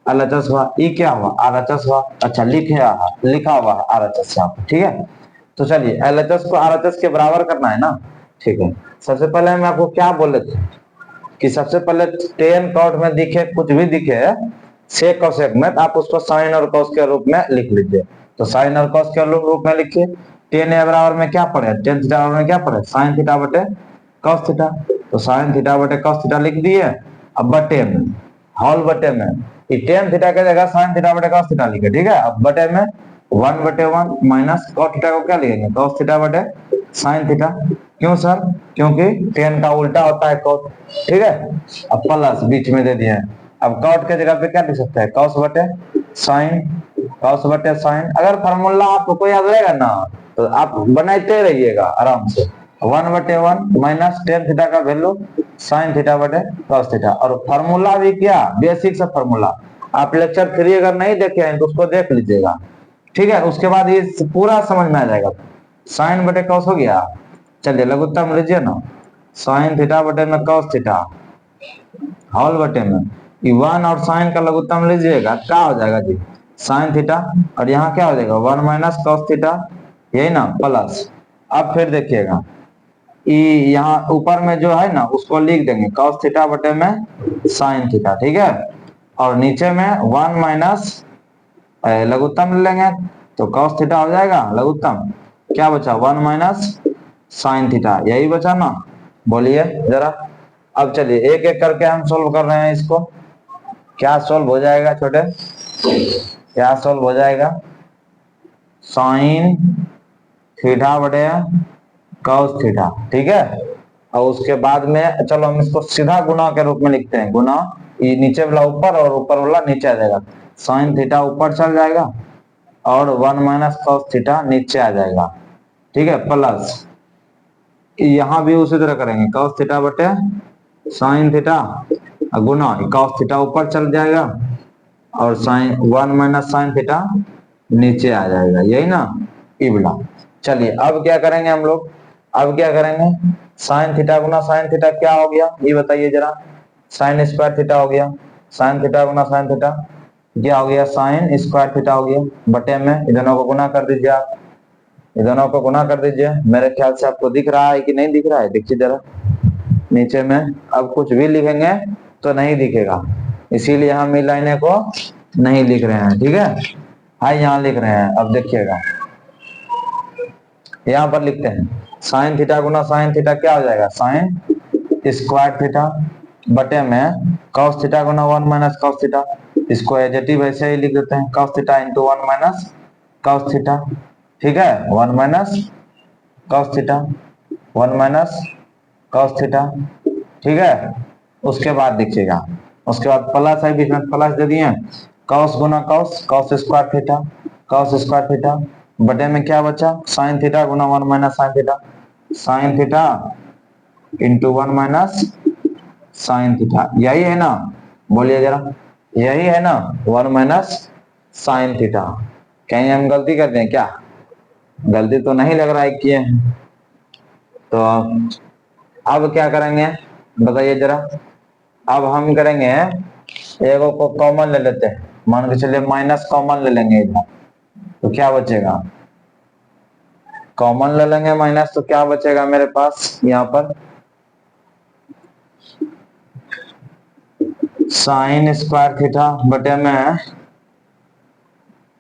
एलएचएस हुआ, ई क्या हुआ, आरएचएस हुआ। अच्छा लिखा हुआ आरएचएस यहाँ पे। ठीक है, तो चलिए एलएचएस को आरएचएस के बराबर करना है ना। ठीक है, सबसे पहले हम आपको क्या बोले थे कि सबसे पहले टेन कॉट में दिखे, कुछ भी दिखे सेक और सेक में, आप उसको साइन और कॉस के रूप में लिख लीजिए। तो साइन और कॉस के रूप में लिखिए। टेन ए बराबर में क्या पड़े, टेन थीटा बराबर में क्या पड़े, साइन थीटा बटे कॉस थीटा। तो साइन थीटा बटे कॉस थीटा लिख दिए। अब बटे में, हॉल बटे में, टेन थीटा के जगह साइन थीटा बटे कॉस थीटा लिखे। ठीक है, अब बटे में 1/1 माइनस कॉस थीटा को क्या लिखेंगे, कॉस थीटा बटे साइन थीटा। क्यों सर, क्योंकि टेन का उल्टा होता है कॉट। ठीक है, अब प्लस बीच में दे दिए। अब कॉट के जगह पे क्या लिख सकते हैं, कॉस बटे साइन, कॉस बटे साइन। अगर फार्मूला आपको याद रहेगा ना तो आप बनाते रहिएगा आराम से। 1/1 माइनस टेन थीटा का वैल्यू साइन थीटा बटे कॉस थीटा। और फार्मूला भी क्या, बेसिक सा फार्मूला, आप लेक्चर 3 अगर नहीं देखे हैं तो उसको देख लीजिएगा। ठीक है, उसके बाद ये पूरा समझ में आ जाएगा। साइन बटे कॉस हो गया, चलिए लघुत्तम लीजिए ना, साइन थीटा बटे में कॉस थीटा हॉल बटे में 1 और साइन का लघुत्तम लीजिएगा, क्या हो जाएगा जी, साइन थीटा, और यहाँ क्या हो जाएगा 1 माइनस कॉस थीटा, यही ना प्लस। अब फिर देखिएगा यहाँ ऊपर में जो है ना उसको लिख देंगे कॉस थीटा बटे में साइन थीटा। ठीक है, और नीचे में 1 माइनस लघुत्तम लेंगे तो कॉस थीटा हो जाएगा लघुत्तम, क्या बचा 1 माइनस साइन थीटा, यही बचा ना। बोलिए जरा, अब चलिए एक एक करके हम सोल्व कर रहे हैं इसको। क्या सोल्व हो जाएगा छोटे, क्या सोल्व हो जाएगा, साइन थीटा बटे कॉस थीटा। ठीक है, और उसके बाद में चलो हम इसको सीधा गुना के रूप में लिखते हैं, गुना, ये नीचे वाला ऊपर और ऊपर वाला नीचे आ जाएगा, साइन थीटा ऊपर चल जाएगा और 1 माइनस कॉस थीटा नीचे आ जाएगा। ठीक है, प्लस यहाँ भी उसी तरह करेंगे, कॉस थीटा बटे साइन थीटा गुना कॉस थीटा ऊपर चल जाएगा और साइन 1 माइनस साइन थीटा नीचे आ जाएगा, यही ना इबला। चलिए अब क्या करेंगे हम लोग, अब क्या करेंगे, साइन थीटा गुना साइन थीटा क्या हो गया ये बताइए जरा, साइन स्क्वायर थीटा हो गया, साइन थीटा गुना साइन थीटा क्या हो गया, साइन स्क्वायर थीटा हो गया, बटे में इन दोनों को गुना कर दीजिए, आप इन दोनों को गुना कर दीजिए। मेरे ख्याल से आपको दिख रहा है कि नहीं दिख रहा है, देखिए जरा नीचे में। अब कुछ भी लिखेंगे तो नहीं दिखेगा, इसीलिए हम इन लाइनें को नहीं लिख रहे हैं। ठीक है, हाँ यहाँ लिख रहे हैं। अब देखिएगा यहाँ पर लिखते हैं साइन थीटा गुना साइन थीटा क्या हो जाएगा, साइन स्क्वायर थीटा बटे में कॉस थीटा गुना 1 माइनस कॉस थीटा, इसको एजेटिव ऐसे ही लिख देते हैं, cos theta into 1 minus cos theta. ठीक है, 1 minus cos theta 1 minus cos theta, ठीक है। उसके बाद देखिएगा, उसके बाद प्लस है, बीच में प्लस दे दिए, कॉस गुना cos, cos square theta, cos square theta बटे में क्या बचा, साइन थीटा गुना 1 minus sine theta, sine theta into 1 minus sine theta, यही है ना, बोलिए जरा, यही है ना 1 माइनस साइन थीटा। कहीं हम गलती करते हैं क्या? गलती तो नहीं लग रहा है किए हैं। तो अब क्या करेंगे बताइए जरा, अब हम करेंगे एगो को कॉमन ले लेते हैं, मान के चलिए माइनस कॉमन ले लेंगे इधर, तो क्या बचेगा, कॉमन ले लेंगे माइनस, तो क्या बचेगा मेरे पास यहाँ पर, साइन स्क्वायर थीटा बटे में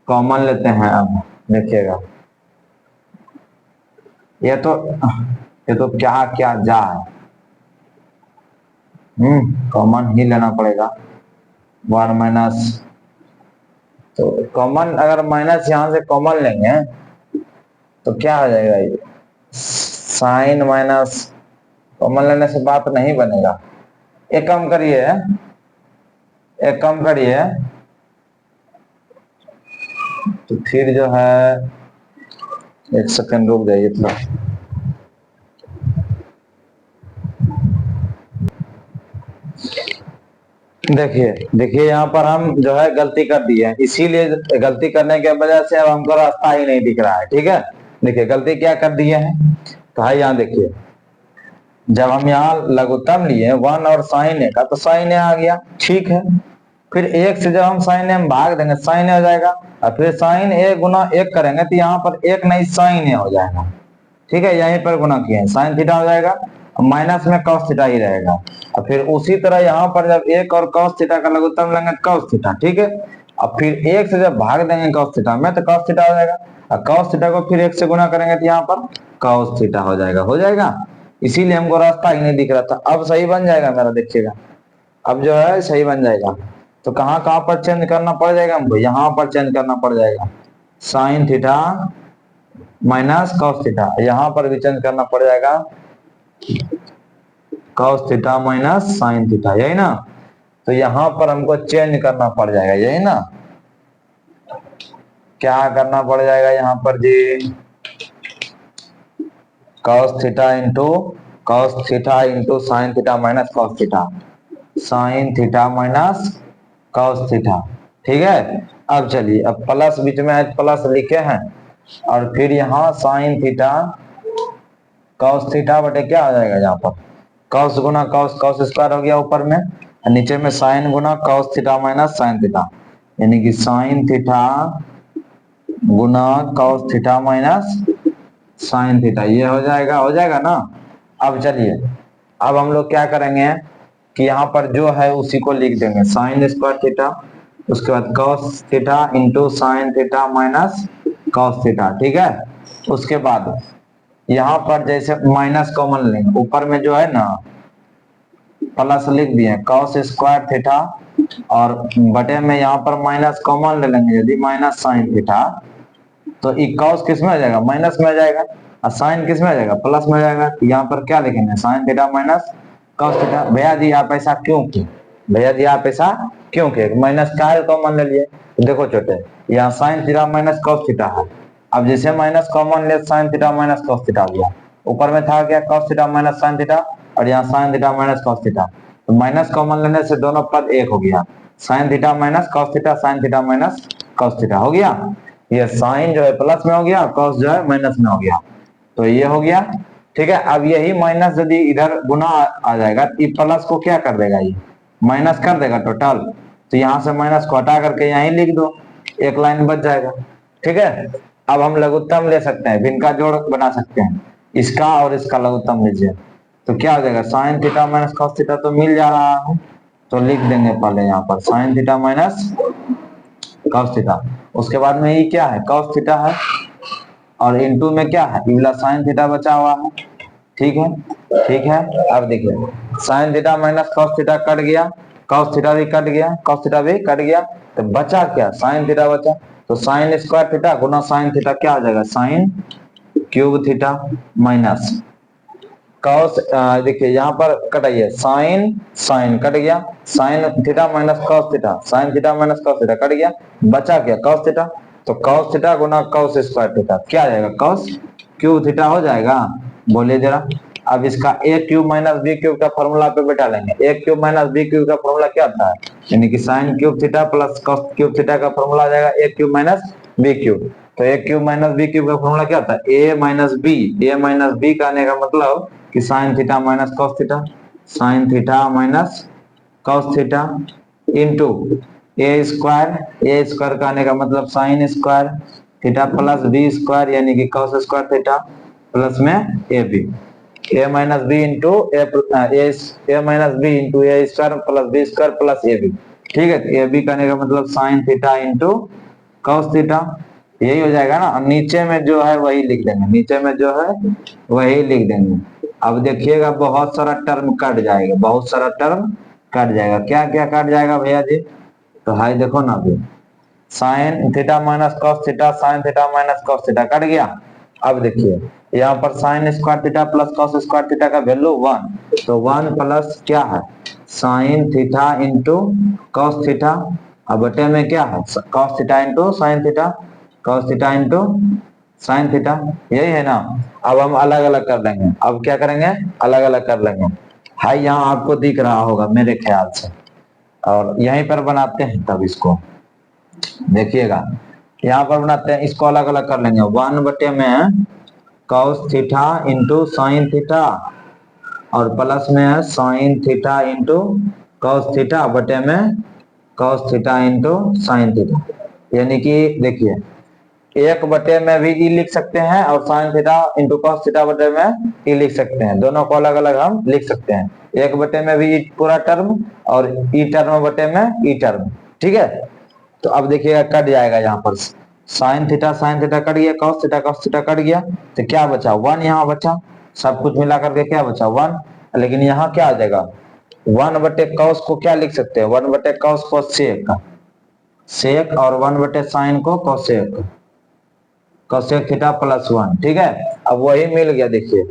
कॉमन लेते हैं। अब देखिएगा ये तो क्या क्या जा है, कॉमन ही लेना पड़ेगा 1 माइनस, तो कॉमन अगर माइनस यहां से कॉमन लेंगे तो क्या हो जाएगा, ये साइन माइनस, कॉमन लेने से बात नहीं बनेगा। एक कम करिए, एक कम करिए, तो फिर जो है, एक सेकंड रुक जाइए थोड़ा, देखिए देखिए यहाँ पर हम जो है गलती कर दी है, इसीलिए गलती करने के वजह से अब हमको रास्ता ही नहीं दिख रहा है, ठीक है। देखिए गलती क्या कर दी है, तो भाई यहाँ देखिए, जब हम यहाँ लघुत्तम लिए 1 और साइन ए का, तो साइन ए आ गया, ठीक है। फिर एक से जब हम साइन ए में भाग देंगे साइन ए हो जाएगा, और फिर साइन ए गुना 1 करेंगे तो यहाँ पर 1 नहीं साइन ए हो जाएगा, ठीक है। यहीं पर गुना किए हैं, साइन थीटा हो जाएगा, माइनस में कॉस थीटा ही रहेगा। और फिर उसी तरह यहाँ पर जब 1 और कॉस थीटा का लघुत्तम लेंगे कॉस थीटा, ठीक है। अब फिर 1 से जब भाग देंगे कॉस थीटा में तो कॉस थीटा हो जाएगा, और कॉस थीटा को फिर 1 से गुना करेंगे तो यहाँ पर कॉस थीटा हो जाएगा, हो जाएगा। इसीलिए हमको रास्ता ही नहीं दिख रहा था, अब सही बन जाएगा मेरा, देखिएगा अब जो है सही बन जाएगा। तो कहाँ कहाँ पर चेंज करना पड़ जाएगा हमको, यहाँ पर चेंज करना पड़ जाएगा, sign theta minus cos theta, यहाँ पर भी चेंज करना पड़ जाएगा, cos theta minus sine theta, यही ना। तो यहाँ पर हमको चेंज करना पड़ जाएगा, यही ना। क्या करना पड़ जाएगा यहाँ पर जी, cos theta into sine theta minus cos theta, sine theta minus cos theta, ठीक है। अब चलिए, अब प्लस बीच में प्लस लिखे हैं, और फिर यहाँ साइन थीटा कॉस थीटा बटे क्या हो जाएगा, यहाँ पर कॉस गुना कॉस, कॉस स्क्वायर हो गया ऊपर में, नीचे में साइन गुना cos theta minus sine theta, यानी कि साइन थीटा गुना cos theta minus sine theta, ये हो जाएगा ना। अब चलिए, अब हम लोग क्या करेंगे कि यहाँ पर जो है उसी को लिख देंगे, साइन स्क्वायर थीटा, उसके बाद cos theta into sine theta minus cos theta, ठीक है। उसके बाद यहाँ पर जैसे माइनस कॉमन लेंगे, ऊपर में जो है ना प्लस लिख दिए कॉस स्क्वायर थीटा, और बटे में यहाँ पर माइनस कॉमन ले लेंगे, यदि माइनस साइन थीटा, तो कॉस किस में आ जाएगा, माइनस में आ जाएगा, और साइन किस में आ जाएगा, प्लस में आ जाएगा। यहाँ पर क्या लिखेंगे, sign theta minus cos theta. भैया जी आप ऐसा क्यों किए, भैया जी आप ऐसा क्यों किए, माइनस का कॉमन ले लिए, तो देखो छोटे, यहाँ sign theta minus cos theta है, अब जैसे माइनस कॉमन ले sign theta minus cos theta हो गया, ऊपर में था क्या cos theta minus sine theta, और यहाँ sign theta minus cos theta, तो माइनस कॉमन लेने से दोनों पद एक हो गया, sign theta minus cos theta, sine theta minus cos theta हो गया। ये साइन जो है प्लस में हो गया, कॉस जो है माइनस में हो गया, तो ये हो गया, ठीक है। अब यही माइनस यदि इधर गुना आ जाएगा, प्लस को क्या कर देगा, ये माइनस कर देगा टोटल, तो यहाँ से माइनस को हटा करके यहीं लिख दो, एक लाइन बच जाएगा, ठीक है। अब हम लघुत्तम ले सकते हैं, इनका जोड़ बना सकते हैं, इसका और इसका लघुत्तम लीजिए, तो क्या हो जाएगा, sign theta minus cos theta तो मिल जा रहा है, तो लिख देंगे पहले यहाँ पर sign theta minus cos theta, उसके बाद में ये क्या है कॉस थीटा है, और इनटू में क्या है इवला साइन थीटा बचा हुआ है, ठीक है, ठीक है। अब देखिए sign theta minus cos theta cut गया, कॉस थीटा भी कट गया, कॉस थीटा भी कट गया, तो बचा क्या, साइन थीटा बचा, तो साइन स्क्वायर थीटा गुना साइन थीटा क्या हो जाएगा, sign cube theta minus cos, देखिए यहाँ पर कटाइए, साइन साइन कट गया, sign theta minus cos theta, sine theta minus cos theta cut गया, बचा क्या कॉस थीटा। तो कॉस थीटा गुना कॉस स्क्वायर थीटा क्या आ जाएगा, कॉस क्यूब थीटा हो जाएगा। बोलिए जरा। अब इसका A cube minus B cube का फॉर्मूला पे बैठा लेंगे। A cube minus B cube का फॉर्मूला क्या आता है, यानी कि sine cube theta plus cos cube theta का फॉर्मूला आ जाएगा A cube minus B cube. तो A cube minus B cube का फॉर्मूला क्या आता है, A minus B. A minus B का आने का मतलब कि sine theta minus cos theta, sine theta minus cos theta into A square का आने का मतलब sine square theta plus B square यानी कि कॉस स्क्वायर थीटा प्लस में A B. A minus B into A minus B into A square plus B square plus A B. ठीक है, A B करने का मतलब sine theta into cos theta, यही हो जाएगा ना। नीचे में जो है वही लिख देंगे, नीचे में जो है वही लिख देंगे। अब देखिएगा बहुत सारा टर्म कट जाएगा, बहुत सारा टर्म कट जाएगा। क्या क्या कट जाएगा भैया जी, तो हाई देखो ना अभी, sign theta minus cos theta, sine theta minus cos theta cut गया। अब देखिए यहाँ पर sign square theta plus cos square theta का वैल्यू 1, तो 1 प्लस क्या है sine theta into cos theta, अब बटे में क्या है cos theta into sine theta, cos theta into sine theta, यही है ना। अब हम अलग अलग कर लेंगे, अब क्या करेंगे अलग अलग कर लेंगे। हाई यहाँ आपको दिख रहा होगा मेरे ख्याल से, और यहीं पर बनाते हैं तब इसको देखिएगा, यहाँ पर बनाते हैं इसको अलग अलग कर लेंगे। 1 बटे में cos theta into sine theta और प्लस में है sine theta into cos theta बटे में cos theta into sine theta, यानी कि देखिए एक बटे में भी ई लिख सकते हैं और sign theta into cos theta बटे में ई लिख सकते हैं, दोनों को अलग अलग हम लिख सकते हैं। एक बटे में भी ई पूरा टर्म और ई टर्म बटे में ई टर्म, ठीक है। तो अब देखिएगा कट जाएगा, यहाँ पर साइन थीटा कट गया, कॉस थीटा कट गया, तो क्या बचा 1 यहाँ बचा, सब कुछ मिला करके क्या बचा 1। लेकिन यहाँ क्या आ जाएगा 1 बटे कॉस को क्या लिख सकते हैं 1 बटे कॉस को सेक, सेक और 1 बटे साइन को कोसेक, कोसेक थीटा प्लस 1, ठीक है। अब वही मिल गया, देखिए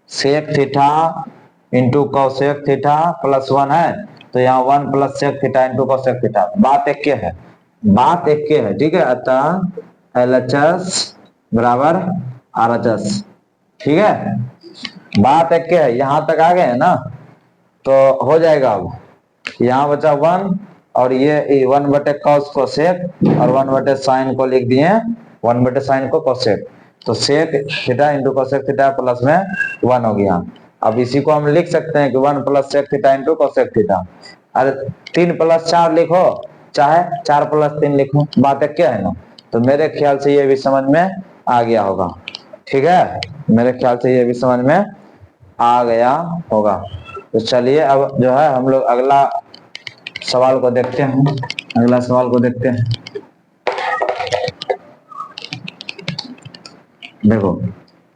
sec theta into cosec theta plus 1 है, तो यहाँ 1 plus sec theta into cosec theta, बात एक के है, बात एक के है, ठीक है। अतः LHS बराबर RHS, ठीक है, बात एक के है। यहाँ तक आ गए ना, तो हो जाएगा। अब यहाँ बचा 1 और ये 1 बटे कॉस को सेक और 1 बटे साइन को लिख दिए 1 बटे साइन को कोसेक, तो sec theta into cosec theta plus में 1 हो गया। अब इसी को हम लिख सकते हैं कि 1 plus sec theta into cosec theta. अरे 3 प्लस 4 लिखो चाहे 4 प्लस 3 लिखो, बात क्या है ना। तो मेरे ख्याल से ये भी समझ में आ गया होगा, ठीक है, मेरे ख्याल से ये भी समझ में आ गया होगा। तो चलिए अब जो है हम लोग अगला सवाल को देखते हैं, अगला सवाल को देखते हैं। देखो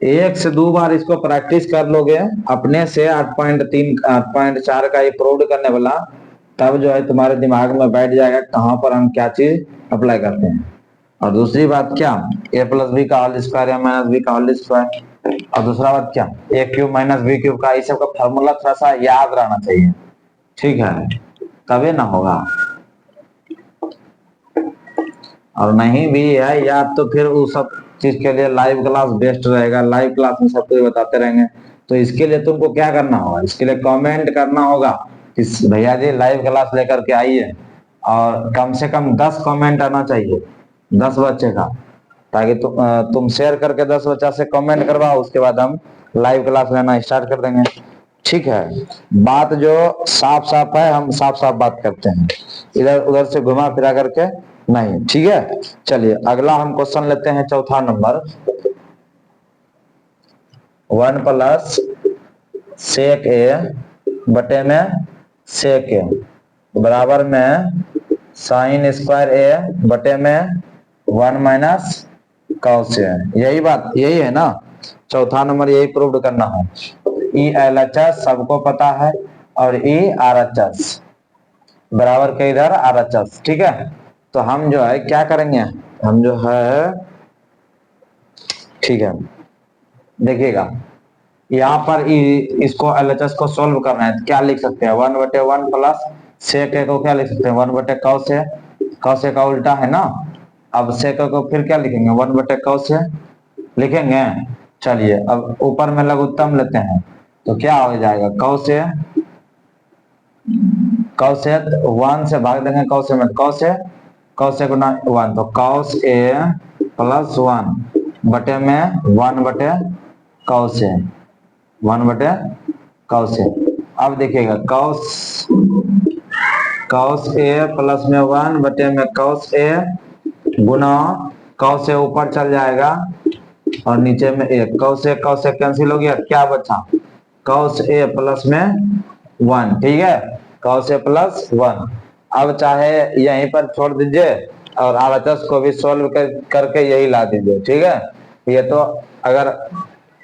1 से 2 बार इसको प्रैक्टिस कर लोगे अपने से 8.3 8.4 का ये प्रूव करने वाला, तब जो है तुम्हारे दिमाग में बैठ जाएगा कहाँ पर हम क्या चीज अप्लाई करते हैं। और दूसरी बात क्या, a प्लस बी का होल स्क्वायर या माइनस बी का होल स्क्वायर, और दूसरा बात क्या ए क्यूब माइनस बी क्यूब का, इस सब का फॉर्मूला थोड़ा सा याद रहना चाहिए, ठीक है, तभी ना होगा। और नहीं भी है याद तो फिर उस सब चीज के लिए लाइव क्लास बेस्ट रहेगा, लाइव क्लास में सब कुछ बताते रहेंगे। तो इसके लिए तुमको क्या करना होगा, इसके लिए कमेंट करना होगा कि भैया जी लाइव क्लास लेकर के आइए, और कम से कम 10 कमेंट आना चाहिए 10 बच्चे का, ताकि तुम शेयर करके 10 बच्चा से कमेंट करवाओ, उसके बाद हम लाइव क्लास लेना स्टार्ट कर देंगे, ठीक है। बात जो साफ साफ है हम साफ साफ बात करते हैं, इधर उधर से घुमा फिरा करके नहीं, ठीक है। चलिए अगला हम क्वेश्चन लेते हैं, चौथा नंबर। 1 प्लस सेक ए बटे में सेक ए बराबर में साइन स्क्वायर ए बटे में 1 माइनस कॉस ए, यही बात यही है ना, चौथा नंबर यही प्रूव करना है। ई LHS सबको पता है और ई RHS बराबर के इधर RHS, ठीक है। तो हम जो है क्या करेंगे, हम जो है ठीक है देखिएगा यहाँ पर इसको एलएचएस को सोल्व करना है तो क्या लिख सकते हैं, 1/1 प्लस सेक ए को क्या लिख सकते हैं, 1/cos ए, cos ए का उल्टा है ना। अब सेक को फिर क्या लिखेंगे, 1/cos ए लिखेंगे। चलिए अब ऊपर में लघुत्तम लेते हैं तो क्या हो जाएगा, cos ए 1 से भाग देंगे, cos ए गुना 1 तो cos ए प्लस 1 बटे में 1/cos ए, 1/cos ए। अब देखिएगा cos ए प्लस में 1 बटे में cos ए गुना cos ए ऊपर चल जाएगा और नीचे में 1, cos ए कैंसिल हो गया, क्या बचा cos ए प्लस में 1, ठीक है, cos ए प्लस 1। अब चाहे यहीं पर छोड़ दीजिए और RHS को भी सोल्व करके यही ला दीजिए, ठीक है। ये तो अगर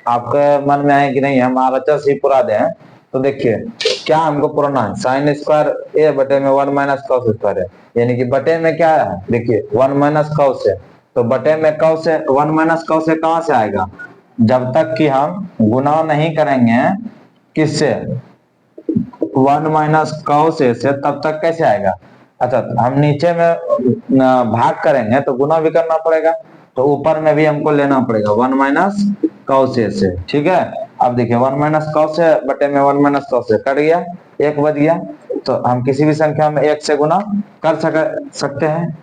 आपके मन में है कि नहीं हम RHS ही पूरा दें तो देखिए क्या हमको पुराना है, साइन स्क्वायर ए बटे में 1 माइनस कॉस स्क्वायर है, यानी कि बटे में क्या है, देखिए 1 माइनस कॉस है, तो बटे में कॉस है, 1 माइनस कॉस है कहां से आएगा, जब तक कि हम गुना नहीं करेंगे किससे, 1 माइनस कॉस ए से, तब तक कैसे आएगा। अच्छा हम नीचे में भाग करेंगे तो गुना भी करना पड़ेगा, तो ऊपर में भी हमको लेना पड़ेगा 1 माइनस कॉस ए से, ठीक है। अब देखिए 1 माइनस कॉस ए बटे में 1 माइनस कॉस ए कट गया, 1 बच गया, तो हम किसी भी संख्या में 1 से गुना कर सकते हैं,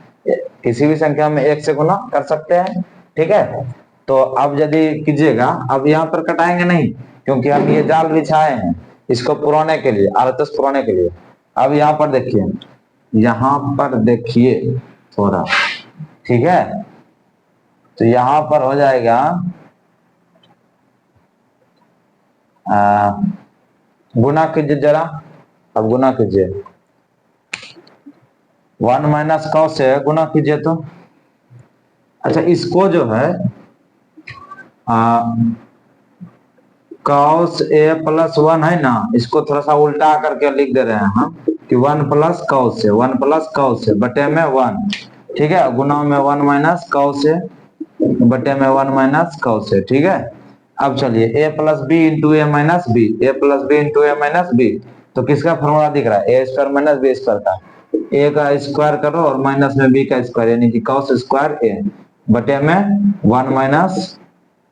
किसी भी संख्या में 1 से गुना कर सकते हैं, ठीक है। तो अब यदि कीजिएगा, अब यहाँ पर कटाएंगे नहीं क्योंकि हम ये जाल बिछाए हैं इसको पुराने के लिए, RHS पुराने के लिए। अब यहाँ पर देखिए, यहाँ पर देखिए थोड़ा, ठीक है, तो यहाँ पर हो जाएगा गुना कीजिए जरा, अब गुना कीजिए 1 माइनस कॉस से गुना कीजिए तो, अच्छा इसको जो है कॉस ए प्लस 1 है ना, इसको थोड़ा सा उल्टा करके लिख दे रहे हैं हम कि 1 प्लस कॉस से, 1 प्लस कॉस से बटे में 1, ठीक है, गुना में 1 माइनस कॉस से बटे में 1 माइनस कॉस से, ठीक है। अब चलिए a plus B into A minus B, A plus B into A minus B, तो किसका फॉर्मूला दिख रहा है, A square minus B square का, ए का स्क्वायर करो और माइनस में बी का स्क्वायर, यानी कि कॉस स्क्वायर ए बटे में 1 माइनस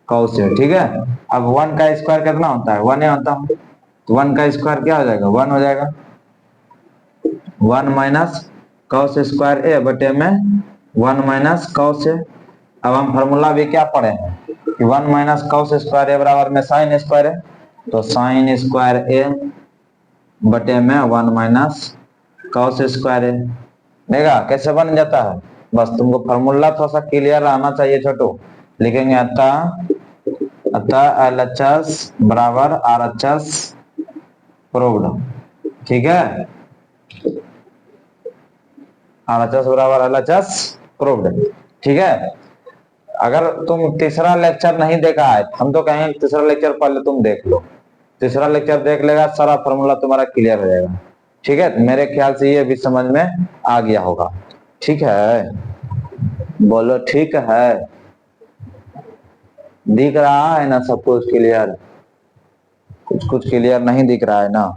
कॉस ए, ठीक है। अब 1 का स्क्वायर कितना होता है, 1 ही होता है, तो 1 का स्क्वायर क्या हो जाएगा, 1 हो जाएगा, 1 माइनस कॉस स्क्वायर ए बटे में 1 माइनस कॉस ए। अब हम फॉर्मूला भी क्या पढ़े हैं कि 1 माइनस कॉस स्क्वायर ए बराबर में साइन स्क्वायर है, तो साइन स्क्वायर ए बटे में 1 माइनस कॉस स्क्वायर ए, देखा कैसे बन जाता है। बस तुमको फॉर्मूला थोड़ा सा क्लियर रहना चाहिए छोटू, लिखेंगे अतः LHS बराबर RHS प्रूव्ड, ठीक है, RHS बराबर LHS प्रूव्ड, ठीक है। अगर तुम तीसरा लेक्चर नहीं देखा है, हम तो कहेंगे तीसरा लेक्चर पहले तुम देख लो, तीसरा लेक्चर देख लेगा सारा फॉर्मूला तुम्हारा क्लियर हो जाएगा, ठीक है। मेरे ख्याल से ये भी समझ में आ गया होगा, ठीक है, बोलो ठीक है, दिख रहा है ना सब कुछ क्लियर, कुछ क्लियर नहीं दिख रहा है ना।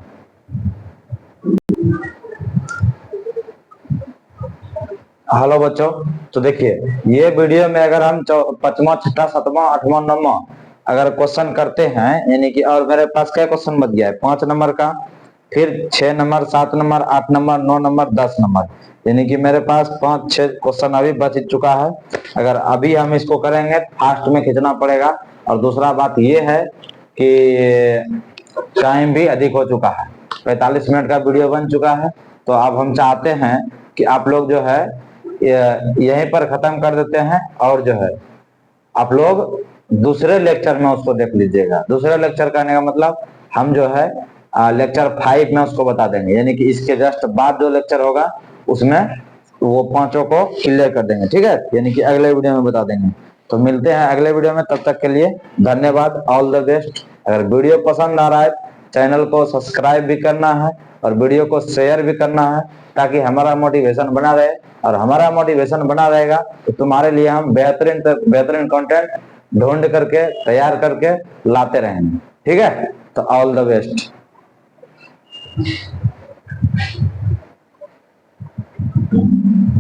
हेलो बच्चों, तो देखिए ये वीडियो में अगर हम 5वां 6वां 7वां 8वां 9वां अगर क्वेश्चन करते हैं, यानी कि और मेरे पास क्या क्वेश्चन बच गया है, 5 नंबर का, फिर 6 number 7 number 8 number 9 number 10 number, यानी कि मेरे पास 5-6 क्वेश्चन अभी बच चुका है। अगर अभी हम इसको करेंगे फास्ट में खींचना पड़ेगा, और दूसरा बात ये है कि टाइम भी अधिक हो चुका है, 45 मिनट का वीडियो बन चुका है, तो अब हम चाहते हैं कि आप लोग जो है यहीं पर खत्म कर देते हैं, और जो है आप लोग दूसरे लेक्चर में उसको देख लीजिएगा। दूसरे लेक्चर करने का मतलब हम जो है लेक्चर 5 में उसको बता देंगे, यानी कि इसके जस्ट बाद जो लेक्चर होगा उसमें वो 5 को क्लियर कर देंगे, ठीक है, यानी कि अगले वीडियो में बता देंगे। तो मिलते हैं अगले वीडियो में, तब तक के लिए धन्यवाद, ऑल द बेस्ट। अगर वीडियो पसंद आ रहा है चैनल को सब्सक्राइब भी करना है और वीडियो को शेयर भी करना है, ताकि हमारा मोटिवेशन बना रहे, और हमारा मोटिवेशन बना रहेगा तो तुम्हारे लिए हम बेहतरीन कंटेंट ढूंढ करके तैयार करके लाते रहेंगे। ठीक है, तो ऑल द बेस्ट।